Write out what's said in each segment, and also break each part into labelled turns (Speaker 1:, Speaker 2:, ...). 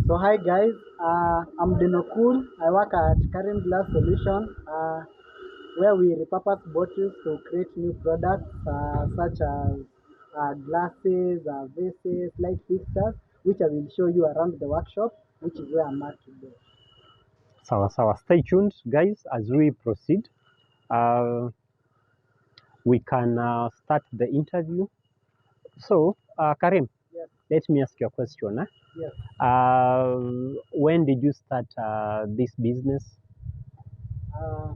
Speaker 1: So hi guys, I'm Denokul. I work at Current Glass Solution, where we repurpose bottles to create new products such as glasses, vases, light fixtures, which I will show you around the workshop, which is where I'm at today.
Speaker 2: Sawa. Stay tuned, guys, as we proceed. Uh, we can start the interview. So, Karim,
Speaker 1: Yes,
Speaker 2: let me ask you a question.
Speaker 1: yes.
Speaker 2: When did you start this business?
Speaker 1: Uh,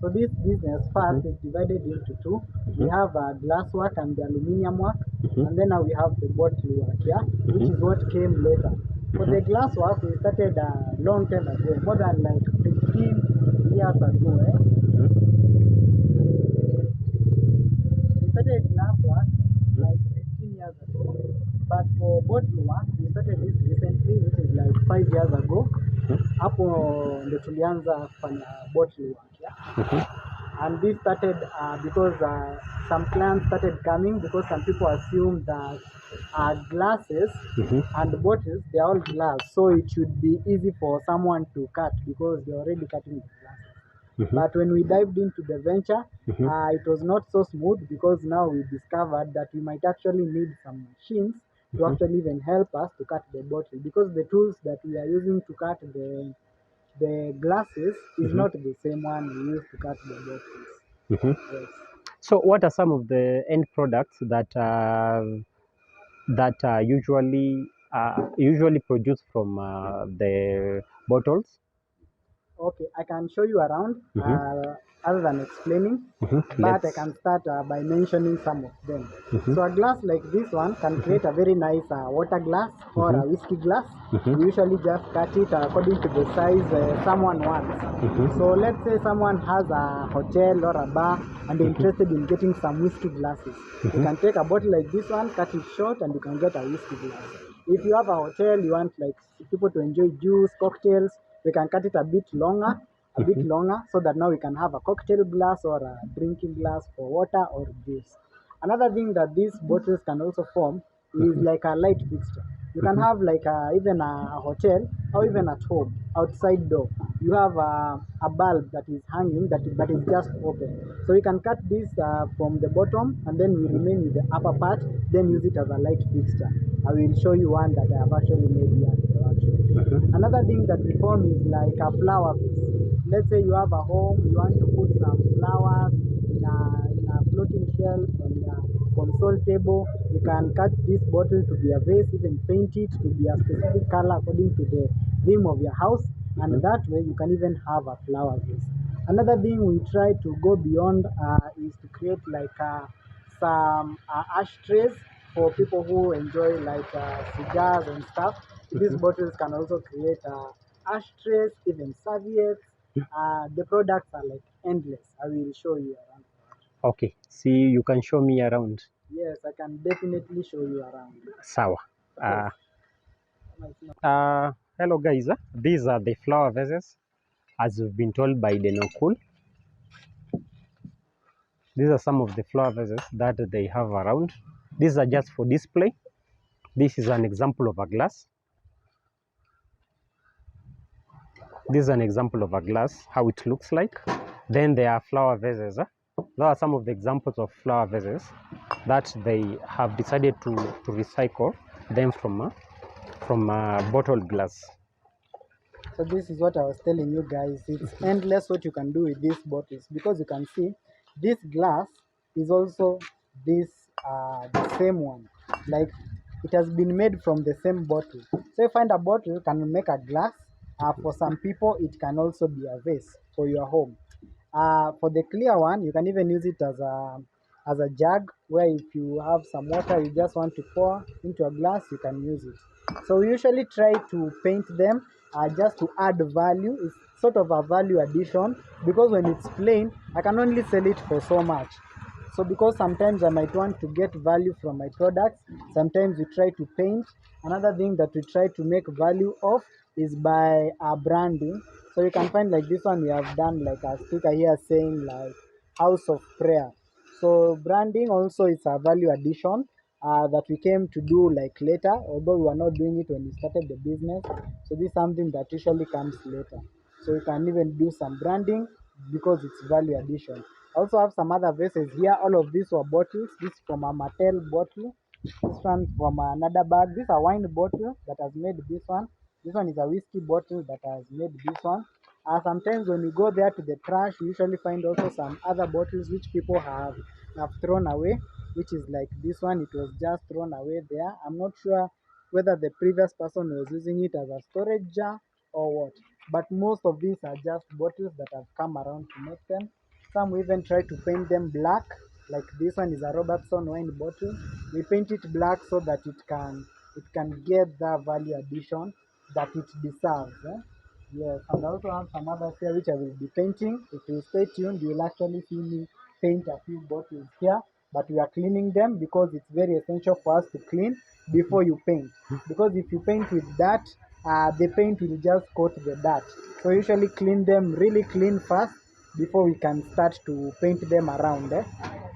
Speaker 1: so this business first is divided into two. We have glass work and the aluminium work, and then now we have the bottle work, yeah, which is what came later. For the glass work, we started a long time ago, more than like 15 years ago. We started glass work like 15 years ago, but for bottle work, we started this recently, which is like 5 years ago. Hapo ndo tulianza kufanya bottle work, yeah. And this started because some clients started coming because some people assume that glasses and bottles, they are all glass, so it should be easy for someone to cut because they're already cutting the glasses. But when we dived into the venture, it was not so smooth because now we discovered that we might actually need some machines to actually even help us to cut the bottle, because the tools that we are using to cut the glasses is not the same one we use to cut the bottles. Yes.
Speaker 2: So, what are some of the end products that usually produced from the bottles?
Speaker 1: Okay, I can show you around other than explaining, but I can start by mentioning some of them. So a glass like this one can create a very nice water glass or a whiskey glass. We usually just cut it according to the size someone wants. So let's say someone has a hotel or a bar and they're interested in getting some whiskey glasses. You can take a bottle like this one, cut it short, and you can get a whiskey glass. If you have a hotel, you want like people to enjoy juice, cocktails, we can cut it a bit longer, so that now we can have a cocktail glass or a drinking glass for water or juice. Another thing that these bottles can also form is like a light fixture. You can have like even a hotel or even at home, outside door. You have a bulb that is hanging that is just open. So you can cut this from the bottom and then we remain with the upper part, then use it as a light fixture. I will show you one that I have actually made here in the workshop. Another thing that we form is like a flower vase. Let's say you have a home, you want to put some flowers in a floating shelf on your console table. You can cut this bottle to be a vase, even paint it to be a specific color according to the theme of your house, and that way you can even have a flower vase. Another thing we try to go beyond is to create like some ashtrays for people who enjoy like cigars and stuff. These bottles can also create ashtrays, even serviettes. The products are like endless. I will show you around.
Speaker 2: Okay, see, you can show me around.
Speaker 1: Yes, I can definitely show you around.
Speaker 2: Sawa. Hello, guys. These are the flower vases, as we've been told by Denokul. These are some of the flower vases that they have around. These are just for display. This is an example of a glass. This is an example of a glass, how it looks like. Then there are flower vases. Those are some of the examples of flower vases that they have decided to recycle them from bottled glass.
Speaker 1: So this is what I was telling you guys. It's endless what you can do with these bottles, because you can see this glass is also this the same one. Like it has been made from the same bottle. So you find a bottle can make a glass. For some people, it can also be a vase for your home. For the clear one, you can even use it as a jug, where if you have some water you just want to pour into a glass, you can use it. So we usually try to paint them just to add value. It's sort of a value addition, because when it's plain, I can only sell it for so much. So because sometimes I might want to get value from my products, sometimes we try to paint. Another thing that we try to make value of is by branding. So you can find like this one, we have done like a sticker here saying like House of Prayer. So branding also is a value addition. that we came to do like later, although we were not doing it when we started the business. So this is something that usually comes later. So you can even do some branding because it's value addition. I also have some other vases here. All of these were bottles. This is from a Mattel bottle. This one from another bag. This is a wine bottle that has made this one. This one is a whiskey bottle that has made this one. Sometimes when you go there to the trash, you usually find also some other bottles which people have thrown away, which is like this one. It was just thrown away there. I'm not sure whether the previous person was using it as a storage jar or what. But most of these are just bottles that have come around to make them. Some even try to paint them black, like this one is a Robertson wine bottle. We paint it black so that it can get the value addition that it deserves. Yes, and I also have some others here which I will be painting. If you stay tuned, you will actually see me paint a few bottles here. But we are cleaning them because it's very essential for us to clean before you paint. Because if you paint with dirt, the paint will just coat the dirt. So usually clean them really clean first before we can start to paint them around.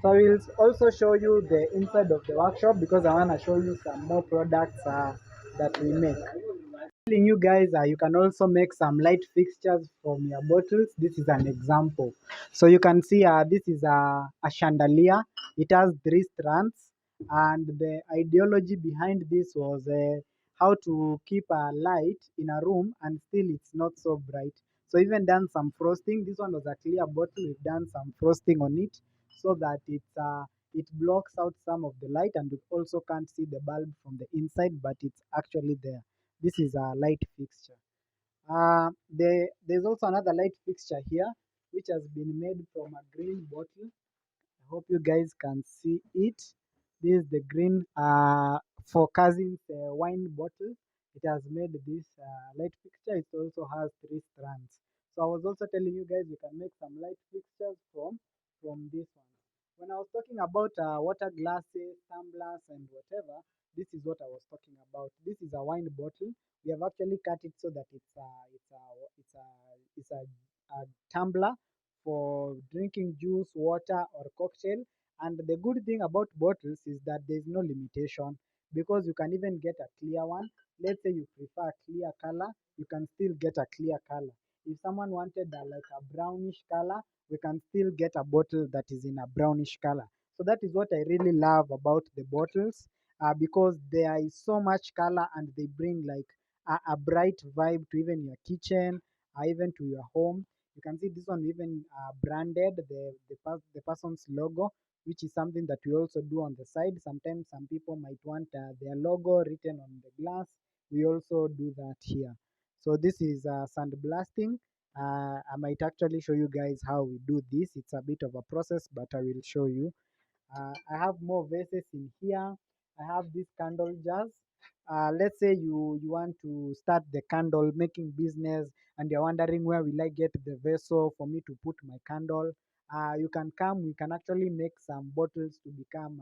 Speaker 1: So I will also show you the inside of the workshop because I want to show you some more products that we make. Telling you guys, you can also make some light fixtures from your bottles. This is an example. So you can see this is a chandelier. It has 3 strands, and the ideology behind this was how to keep a light in a room and still it's not so bright. So even done some frosting. This one was a clear bottle. We've done some frosting on it so that it blocks out some of the light, and you also can't see the bulb from the inside, but it's actually there. This is a light fixture. There's also another light fixture here, which has been made from a green bottle. I hope you guys can see it. This is the green for cousins wine bottle. It has made this light fixture. It also has 3 strands. So I was also telling you guys you can make some light fixtures from this one. When I was talking about water glasses, tumblers, and whatever, this is what I was talking about. This is a wine bottle. We have actually cut it so that it's a tumbler for drinking juice, water, or cocktail. And the good thing about bottles is that there's no limitation because you can even get a clear one. Let's say you prefer a clear color, you can still get a clear color. If someone wanted like a brownish color, we can still get a bottle that is in a brownish color. So that is what I really love about the bottles because there is so much color and they bring like a bright vibe to even your kitchen, even to your home. You can see this one even branded the person's logo, which is something that we also do on the side. Sometimes some people might want their logo written on the glass. We also do that here. So this is sandblasting. I might actually show you guys how we do this. It's a bit of a process, but I will show you. I have more vases in here. I have these candle jars. Let's say you want to start the candle making business and you're wondering where will I get the vessel for me to put my candle. You can come. We can actually make some bottles to become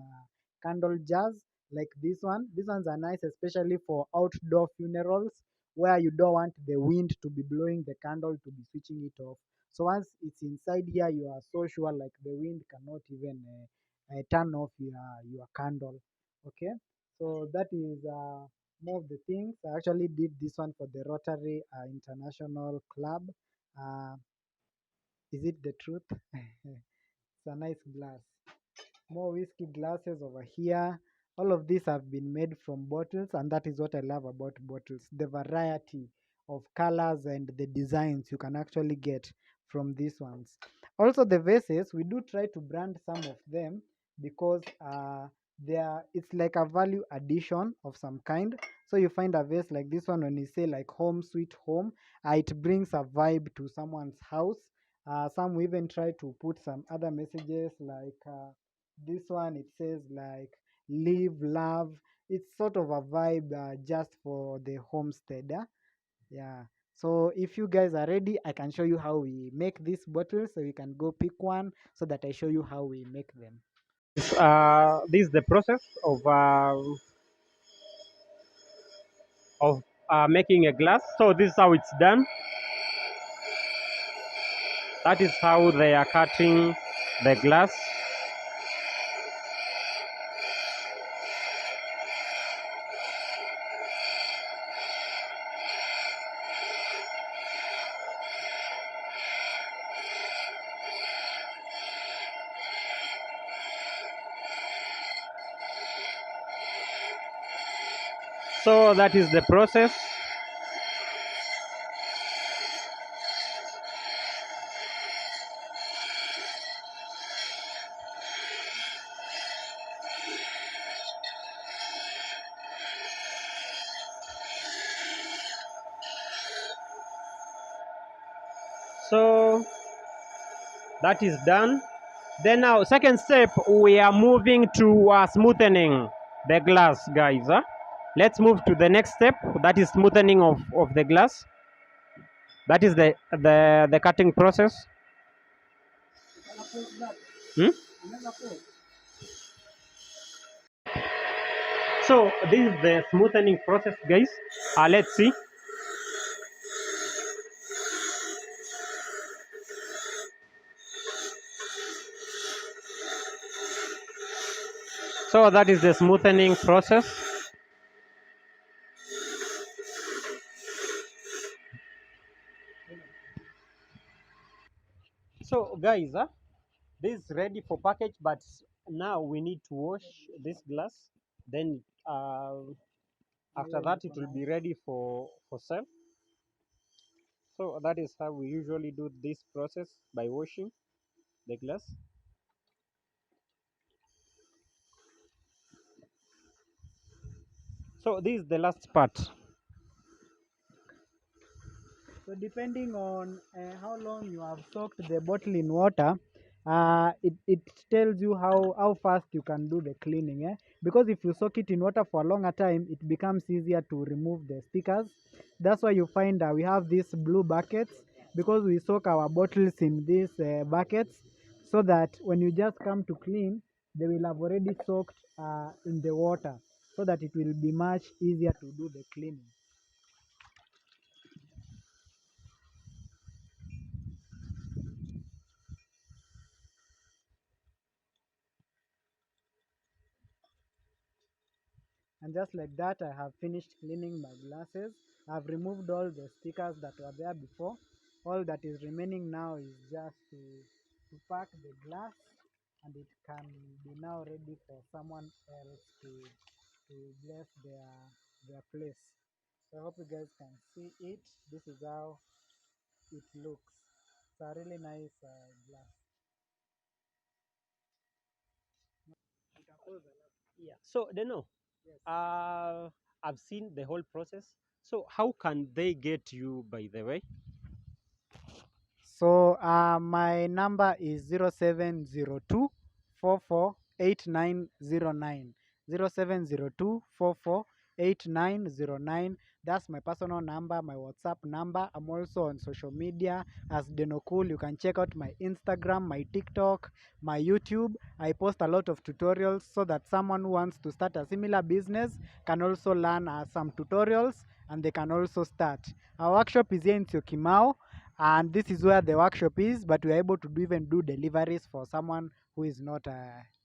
Speaker 1: candle jars like this one. These ones are nice, especially for outdoor funerals where you don't want the wind to be blowing the candle to be switching it off. So once it's inside here, you are so sure like the wind cannot even turn off your candle. Okay, so that is more of the things. I actually did this one for the Rotary International Club. uh, is it the truth? It's a nice glass. More whiskey glasses over here. All of these have been made from bottles, and that is what I love about bottles, the variety of colors and the designs you can actually get from these ones. Also, the vases, we do try to brand some of them because it's like a value addition of some kind. So you find a vase like this one, when you say like home sweet home, it brings a vibe to someone's house. Some we even try to put some other messages like this one. It says like live love. It's sort of a vibe just for the homesteader. Yeah. So if you guys are ready, I can show you how we make these bottles. So you can go pick one so that I show you how we make them.
Speaker 2: This is the process of making a glass. So this is how it's done. That is how they are cutting the glass. So that is the process. So that is done. Then now, second step, we are moving to smoothening the glass, guys. Let's move to the next step. That is smoothening of the glass. That is the cutting process. Hmm? So this is the smoothening process, guys. Let's see. So that is the smoothening process. So guys, this is ready for package, but now we need to wash this glass. Then after that, it will be ready for sale. So that is how we usually do this process, by washing the glass. So this is the last part.
Speaker 1: So depending on how long you have soaked the bottle in water, it tells you how fast you can do the cleaning. Because if you soak it in water for a longer time, it becomes easier to remove the stickers. That's why you find we have these blue buckets, because we soak our bottles in these buckets, so that when you just come to clean, they will have already soaked in the water, so that it will be much easier to do the cleaning. And just like that, I have finished cleaning my glasses. I've removed all the stickers that were there before. All that is remaining now is just to pack the glass, and it can be now ready for someone else to bless their place. So I hope you guys can see it. This is how it looks. It's a really nice glass.
Speaker 2: Yeah. So they know.
Speaker 1: Yes.
Speaker 2: I've seen the whole process. So how can they get you, by the way?
Speaker 1: So my number is 0702 448909. 0702 That's my personal number, my WhatsApp number. I'm also on social media as Denokul. You can check out my Instagram, my TikTok, my YouTube. I post a lot of tutorials so that someone who wants to start a similar business can also learn some tutorials, and they can also start. Our workshop is here in Syokimau, and this is where the workshop is, but we are able to even do deliveries for someone who is not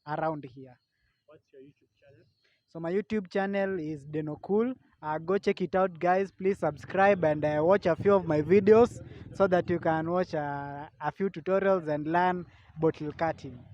Speaker 1: around here.
Speaker 2: What's your YouTube channel?
Speaker 1: So my YouTube channel is Denokul. Go check it out, guys. Please subscribe and watch a few of my videos so that you can watch a few tutorials and learn bottle cutting.